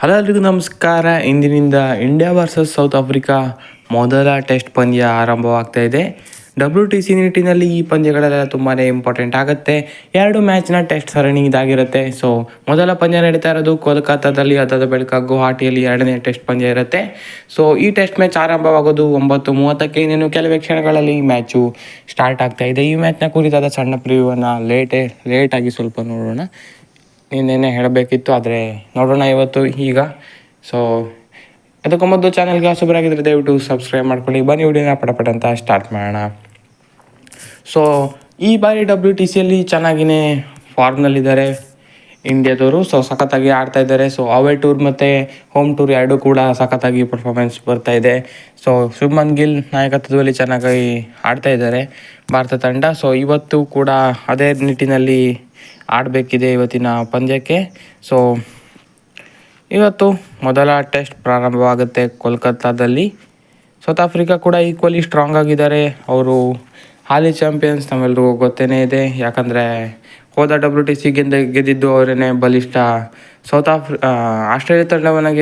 Hello ಎಲ್ರಿಗೂ ನಮಸ್ಕಾರ. ಇಂದಿನಿಂದ ಇಂಡಿಯಾ ವರ್ಸಸ್ ಸೌತ್ ಆಫ್ರಿಕಾ ಮೊದಲ ಟೆಸ್ಟ್ ಪಂದ್ಯ ಆರಂಭವಾಗ್ತಾ ಇದೆ. WTC ನಿಟ್ಟಿನಲ್ಲಿ ಈ ಪಂದ್ಯಗಳೆಲ್ಲ ತುಂಬಾ ಇಂಪಾರ್ಟೆಂಟ್ ಆಗುತ್ತೆ. 2 ಮ್ಯಾಚ್ನ ಟೆಸ್ಟ್ ಸರಣಿ ಇದಾಗಿರುತ್ತೆ. ಸೊ ಮೊದಲ ಪಂದ್ಯ ನಡೀತಾ ಇರೋದು ಕೋಲ್ಕತ್ತಾದಲ್ಲಿ, ಅದಾದ ಬಳಿಕ ಗುವಾಹಟಿಯಲ್ಲಿ 2ನೇ ಟೆಸ್ಟ್ ಪಂದ್ಯ ಇರುತ್ತೆ. ಸೊ ಈ ಟೆಸ್ಟ್ ಮ್ಯಾಚ್ ಆರಂಭವಾಗೋದು 9:30ಕ್ಕೆ. ಇನ್ನೇನು ಕೆಲವೇ ಕ್ಷಣಗಳಲ್ಲಿ ಈ ಮ್ಯಾಚು ಸ್ಟಾರ್ಟ್ ಆಗ್ತಾ ಇದೆ. ಈ ಮ್ಯಾಚ್ನ ಕುರಿತಾದ ಸಣ್ಣ ಪ್ರಿವ್ಯೂವನ್ನು ಲೇಟಾಗಿ ಸ್ವಲ್ಪ ನೋಡೋಣ. ಇನ್ನೇನೇ ಹೇಳಬೇಕಿತ್ತು, ಆದರೆ ನೋಡೋಣ ಇವತ್ತು ಈಗ. ಸೊ ಅದಕ್ಕೆ ಮೊದಲು ಚಾನಲ್ಗೆ ಹೊಸಬರಾಗಿದ್ದರೆ ದಯವಿಟ್ಟು ಸಬ್ಸ್ಕ್ರೈಬ್ ಮಾಡ್ಕೊಳ್ಳಿ. ಬನ್ನಿ ವಿಡಿಯೋನ ಪಟಪಟ ಅಂತ ಸ್ಟಾರ್ಟ್ ಮಾಡೋಣ. ಸೊ ಈ ಬಾರಿ WTCಯಲ್ಲಿ ಚೆನ್ನಾಗಿಯೇ ಫಾರ್ಮ್ನಲ್ಲಿದ್ದಾರೆ ಇಂಡಿಯಾದವರು. ಸೊ ಸಖತ್ತಾಗಿ ಆಡ್ತಾ ಇದ್ದಾರೆ. ಸೊ ಅವೇ ಟೂರ್ ಮತ್ತು ಹೋಮ್ ಟೂರ್ ಎರಡೂ ಕೂಡ ಸಖತ್ತಾಗಿ ಪರ್ಫಾರ್ಮೆನ್ಸ್ ಬರ್ತಾ ಇದೆ. ಸೊ ಶುಭ್ಮನ್ ಗಿಲ್ ನಾಯಕತ್ವದಲ್ಲಿ ಚೆನ್ನಾಗಿ ಆಡ್ತಾ ಇದ್ದಾರೆ ಭಾರತ ತಂಡ. ಸೊ ಇವತ್ತು ಕೂಡ ಅದೇ ನಿಟ್ಟಿನಲ್ಲಿ ಆಡಬೇಕಿದೆ ಇವತ್ತಿನ ಪಂದ್ಯಕ್ಕೆ. ಸೊ ಇವತ್ತು ಮೊದಲ ಟೆಸ್ಟ್ ಪ್ರಾರಂಭವಾಗುತ್ತೆ ಕೋಲ್ಕತ್ತಾದಲ್ಲಿ. ಸೌತ್ ಆಫ್ರಿಕಾ ಕೂಡ ಈಕ್ವಲಿ ಸ್ಟ್ರಾಂಗ್ ಆಗಿದ್ದಾರೆ. ಅವರು ಹಾಲಿ ಚಾಂಪಿಯನ್ಸ್, ನಮ್ಮೆಲ್ಲರಿಗೂ ಗೊತ್ತೇ ಇದೆ. ಯಾಕಂದರೆ ಹೋದ WTC ಗೆದ್ದಿದ್ದು ಅವರೇ ಬಲಿಷ್ಠ ಆಸ್ಟ್ರೇಲಿಯಾ ತಂಡವನ್ನು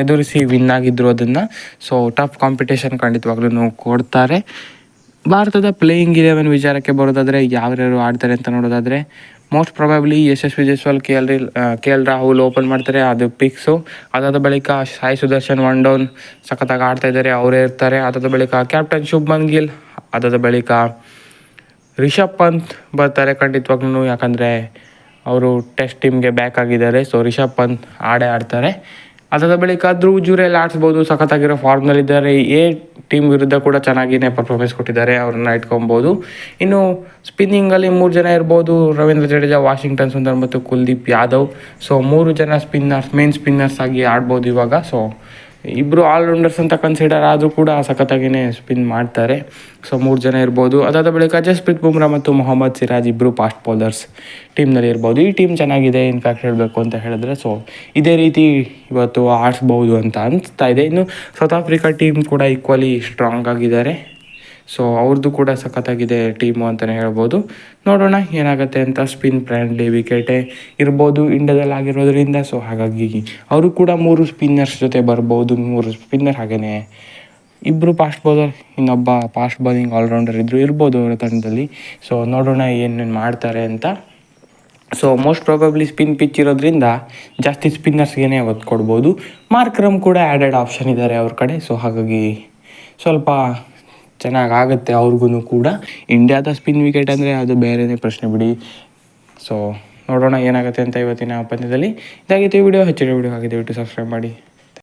ಎದುರಿಸಿ ವಿನ್ ಆಗಿದ್ದರು ಅದನ್ನು. ಸೊ ಟಫ್ ಕಾಂಪಿಟೇಷನ್ ಖಂಡಿತವಾಗ್ಲೂ ಕೊಡ್ತಾರೆ. ಭಾರತದ ಪ್ಲೇಯಿಂಗ್ 11 ವಿಚಾರಕ್ಕೆ ಬರೋದಾದರೆ ಯಾರ್ಯಾರು ಆಡ್ತಾರೆ ಅಂತ ನೋಡೋದಾದರೆ, ಮೋಸ್ಟ್ ಪ್ರಾಬಬ್ಲಿ ಯಶಸ್ವಿ ಜೈಸ್ವಾಲ್, KL ರಾಹುಲ್ ಓಪನ್ ಮಾಡ್ತಾರೆ, ಅದು ಪಿಕ್ಸು. ಅದಾದ ಬಳಿಕ ಸಾಯಿ ಸುದರ್ಶನ್ 1 ಡೌನ್ ಸಖತ್ತಾಗಿ ಆಡ್ತಾ ಇದ್ದಾರೆ, ಅವರೇ ಇರ್ತಾರೆ. ಅದಾದ ಬಳಿಕ ಕ್ಯಾಪ್ಟನ್ ಶುಭ್ಮನ್ ಗಿಲ್, ಅದಾದ ಬಳಿಕ ರಿಷಬ್ ಪಂತ್ ಬರ್ತಾರೆ ಖಂಡಿತವಾಗ್ಲೂ. ಯಾಕಂದರೆ ಅವರು ಟೆಸ್ಟ್ ಟೀಮ್ಗೆ ಬ್ಯಾಕ್ ಆಗಿದ್ದಾರೆ. ಸೊ ರಿಷಬ್ ಪಂತ್ ಆಡ್ತಾರೆ. ಅದಾದ ಬಳಿಕ ಧ್ರುವ್ ಜುರೇಲ್ ಆಡಿಸ್ಬೋದು, ಸಖತ್ತಾಗಿರೋ ಫಾರ್ಮ್ನಲ್ಲಿದ್ದಾರೆ. ಟೀಮ್ ವಿರುದ್ಧ ಕೂಡ ಚೆನ್ನಾಗಿಯೇ ಪರ್ಫಾರ್ಮೆನ್ಸ್ ಕೊಟ್ಟಿದ್ದಾರೆ, ಅವ್ರನ್ನ ಇಟ್ಕೊಬೋದು. ಇನ್ನು ಸ್ಪಿನ್ನಿಂಗಲ್ಲಿ 3 ಜನ ಇರ್ಬೋದು: ರವೀಂದ್ರ ಜಡೇಜಾ, ವಾಷಿಂಗ್ಟನ್ ಸುಂದರ್ ಮತ್ತು ಕುಲ್ದೀಪ್ ಯಾದವ್. ಸೊ 3 ಜನ ಮೇನ್ ಸ್ಪಿನ್ನರ್ಸ್ ಆಗಿ ಆಡ್ಬೋದು ಇವಾಗ. ಸೊ ಇಬ್ಬರು ಆಲ್ರೌಂಡರ್ಸ್ ಅಂತ ಕನ್ಸಿಡರ್ ಆದರೂ ಕೂಡ ಸಖತ್ತಾಗಿಯೇ ಸ್ಪಿನ್ ಮಾಡ್ತಾರೆ. ಸೊ 3 ಜನ ಇರ್ಬೋದು. ಅದಾದ ಬಳಿಕ ಜಸ್ಪ್ರೀತ್ ಬುಮ್ರಾ ಮತ್ತು ಮೊಹಮ್ಮದ್ ಸಿರಾಜ್ ಇಬ್ಬರು ಫಾಸ್ಟ್ ಬೌಲರ್ಸ್ ಟೀಮ್ನಲ್ಲಿ ಇರ್ಬೋದು. ಈ ಟೀಮ್ ಚೆನ್ನಾಗಿದೆ ಇನ್ಫ್ಯಾಕ್ಟ್ ಹೇಳಬೇಕು ಅಂತ ಹೇಳಿದ್ರೆ. ಸೊ ಇದೇ ರೀತಿ ಇವತ್ತು ಆಡಿಸ್ಬೋದು ಅಂತ ಅನಿಸ್ತಾ ಇದೆ. ಇನ್ನು ಸೌತ್ ಆಫ್ರಿಕಾ ಟೀಮ್ ಕೂಡ ಈಕ್ವಲಿ ಸ್ಟ್ರಾಂಗ್ ಆಗಿದ್ದಾರೆ. ಸೊ ಅವ್ರದ್ದು ಕೂಡ ಸಖತ್ತಾಗಿದೆ ಟೀಮು ಅಂತಲೇ ಹೇಳ್ಬೋದು. ನೋಡೋಣ ಏನಾಗುತ್ತೆ ಅಂತ. ಸ್ಪಿನ್ ಫ್ರೆಂಡ್ಲಿ ವಿಕೆಟೇ ಇರ್ಬೋದು ಇಂಡಿಯಾದಲ್ಲಿ ಆಗಿರೋದ್ರಿಂದ. ಸೊ ಹಾಗಾಗಿ ಅವರು ಕೂಡ 3 ಸ್ಪಿನ್ನರ್ಸ್ ಜೊತೆ ಬರ್ಬೋದು. 3 ಸ್ಪಿನ್ನರ್, ಹಾಗೆಯೇ ಇಬ್ಬರು ಫಾಸ್ಟ್ ಬೌಲರ್, ಇನ್ನೊಬ್ಬ ಫಾಸ್ಟ್ ಬೌಲಿಂಗ್ ಆಲ್ರೌಂಡರ್ ಇರ್ಬೋದು ಅವರ ತಂಡದಲ್ಲಿ. ಸೊ ನೋಡೋಣ ಏನೇನು ಮಾಡ್ತಾರೆ ಅಂತ. So most probably spin pitch ಇರೋದ್ರಿಂದ ಜಾಸ್ತಿ ಸ್ಪಿನ್ನರ್ಸ್ಗೆ ಒತ್ತು ಕೊಡ್ಬೋದು. ಮಾರ್ಕ್ರಮ್ ಕೂಡ ಆ್ಯಡೆಡ್ ಆಪ್ಷನ್ ಇದ್ದಾರೆ ಅವ್ರ ಕಡೆ. ಸೊ ಹಾಗಾಗಿ ಸ್ವಲ್ಪ ಚೆನ್ನಾಗಾಗುತ್ತೆ ಅವ್ರಿಗೂ ಕೂಡ. ಇಂಡಿಯಾದ ಸ್ಪಿನ್ ವಿಕೆಟ್ ಅಂದರೆ ಅದು ಬೇರೆಯೇ ಪ್ರಶ್ನೆ ಬಿಡಿ. ಸೊ ನೋಡೋಣ ಏನಾಗುತ್ತೆ ಅಂತ ಇವತ್ತಿನ ಪಂದ್ಯದಲ್ಲಿ. ಇದಾಗಿತ್ತು ವಿಡಿಯೋ. ಹೆಚ್ಚಿನ ವಿಡಿಯೋ ಆಗಿದೆ, ದಯವಿಟ್ಟು ಸಬ್ಸ್ಕ್ರೈಬ್ ಮಾಡಿ.